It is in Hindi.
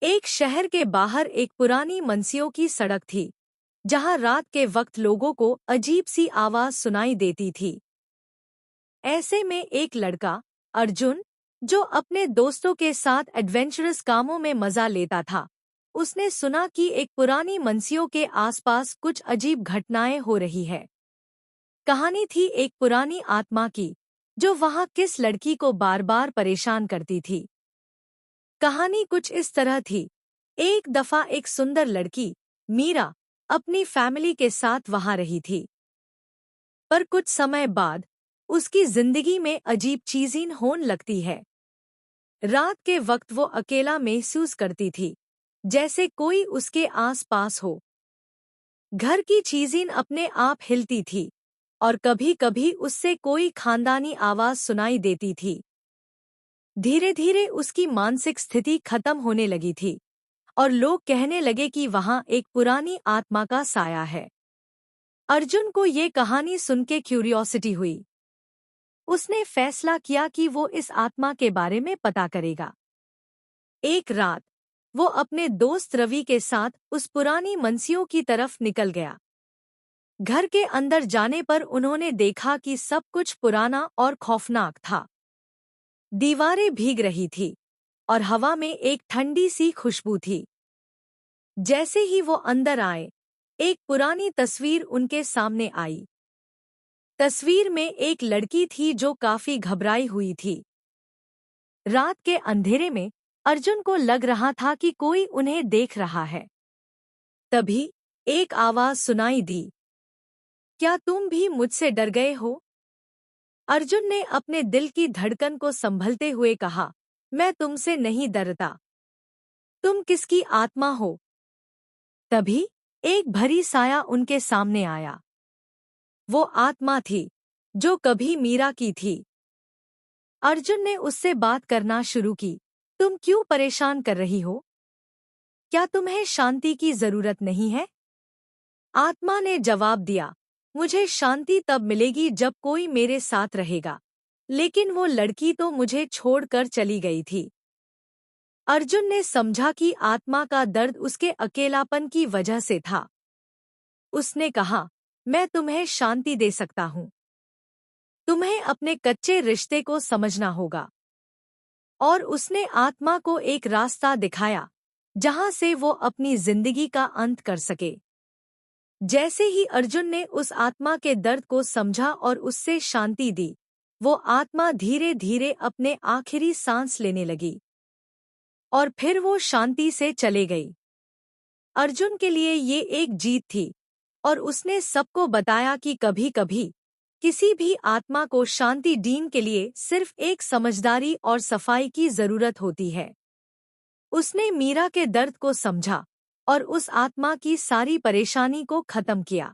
एक शहर के बाहर एक पुरानी मंसियों की सड़क थी, जहां रात के वक्त लोगों को अजीब सी आवाज सुनाई देती थी। ऐसे में एक लड़का, अर्जुन, जो अपने दोस्तों के साथ एडवेंचरस कामों में मजा लेता था, उसने सुना कि एक पुरानी मंसियों के आसपास कुछ अजीब घटनाएं हो रही है। कहानी थी एक पुरानी आत्मा की, जो वहां किस लड़की को बार बार परेशान करती थी। कहानी कुछ इस तरह थी। एक दफा एक सुंदर लड़की, मीरा, अपनी फैमिली के साथ वहां रही थी। पर कुछ समय बाद उसकी जिंदगी में अजीब चीजें होने लगती है। रात के वक्त वो अकेला महसूस करती थी, जैसे कोई उसके आस पास हो। घर की चीजें अपने आप हिलती थी और कभी कभी उससे कोई खानदानी आवाज सुनाई देती थी। धीरे धीरे उसकी मानसिक स्थिति खत्म होने लगी थी और लोग कहने लगे कि वहां एक पुरानी आत्मा का साया है। अर्जुन को ये कहानी सुनके क्यूरियोसिटी हुई। उसने फैसला किया कि वो इस आत्मा के बारे में पता करेगा। एक रात वो अपने दोस्त रवि के साथ उस पुरानी मंसियों की तरफ निकल गया। घर के अंदर जाने पर उन्होंने देखा कि सब कुछ पुराना और खौफनाक था। दीवारें भीग रही थी और हवा में एक ठंडी सी खुशबू थी। जैसे ही वो अंदर आए, एक पुरानी तस्वीर उनके सामने आई। तस्वीर में एक लड़की थी जो काफी घबराई हुई थी। रात के अंधेरे में अर्जुन को लग रहा था कि कोई उन्हें देख रहा है। तभी एक आवाज सुनाई दी, क्या तुम भी मुझसे डर गए हो? अर्जुन ने अपने दिल की धड़कन को संभलते हुए कहा, मैं तुमसे नहीं डरता। तुम किसकी आत्मा हो? तभी एक भरी साया उनके सामने आया। वो आत्मा थी जो कभी मीरा की थी। अर्जुन ने उससे बात करना शुरू की, तुम क्यों परेशान कर रही हो? क्या तुम्हें शांति की जरूरत नहीं है? आत्मा ने जवाब दिया, मुझे शांति तब मिलेगी जब कोई मेरे साथ रहेगा, लेकिन वो लड़की तो मुझे छोड़कर चली गई थी। अर्जुन ने समझा कि आत्मा का दर्द उसके अकेलापन की वजह से था। उसने कहा, मैं तुम्हें शांति दे सकता हूँ। तुम्हें अपने कच्चे रिश्ते को समझना होगा। और उसने आत्मा को एक रास्ता दिखाया, जहां से वो अपनी जिंदगी का अंत कर सके। जैसे ही अर्जुन ने उस आत्मा के दर्द को समझा और उससे शांति दी, वो आत्मा धीरे धीरे अपने आखिरी सांस लेने लगी और फिर वो शांति से चले गई। अर्जुन के लिए ये एक जीत थी और उसने सबको बताया कि कभी-कभी किसी भी आत्मा को शांति देने के लिए सिर्फ एक समझदारी और सफाई की जरूरत होती है। उसने मीरा के दर्द को समझा और उस आत्मा की सारी परेशानी को खत्म किया।